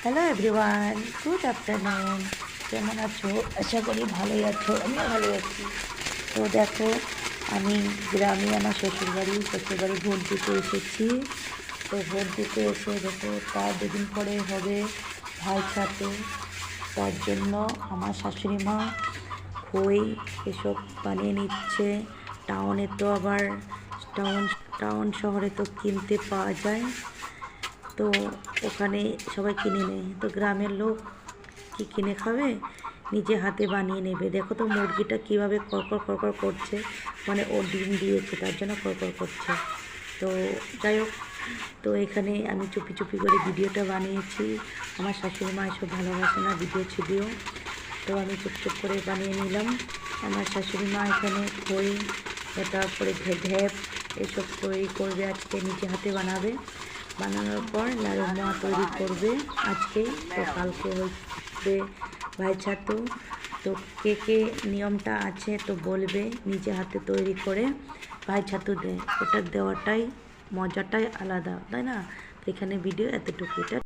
Hello everyone, good afternoon. কেমন আছো? আশা করি ভালোই আছো, আমিও ভালো আছি। তো দেখো, আমি গ্রামে আমার শ্বশুরবাড়ি ভোট দিতে এসেছি। তো ভোট দিতে এসে দেখো, তার দুদিন পরে হবে ভাই ছাতু। তার জন্য আমার শাশুড়ি মা খই এসব বানিয়ে নিচ্ছে। টাউনে তো আবার টাউন শহরে তো কিনতে পাওয়া যায়, তো ওখানে সবাই কিনে নেয়। তো গ্রামের লোক কি কিনে খাবে, নিজে হাতে বানিয়ে নেবে। দেখো তো মুরগিটা কীভাবে কড়কড় কড়কড় করছে, মানে ও ডিম দিয়েছে তার জন্য কড়কড় করছে। তো যাই হোক, তো এখানে আমি চুপি চুপি করে ভিডিওটা বানিয়েছি। আমার শাশুড়ি মা এসব ভালোবাসে না ভিডিও ছিডিও, তো আমি চুপচুপ করে বানিয়ে নিলাম। আমার শাশুড়ি মা এখানে খই, তারপরে ঢেপ এসব তৈরি করবে, আজকে নিজে হাতে বানাবে। বানানোর পর লাড়ু মোয়া তৈরি করবে আজকেই, তো কালকে হচ্ছে ভাই ছাতু। তো কে কে নিয়মটা আছে তো বলবে, নিজে হাতে তৈরি করে ভাই ছাতু দেয়, ওটা দেওয়াটাই মজাটাই আলাদা, তাই না? তো এখানে ভিডিও এতটুকুটা।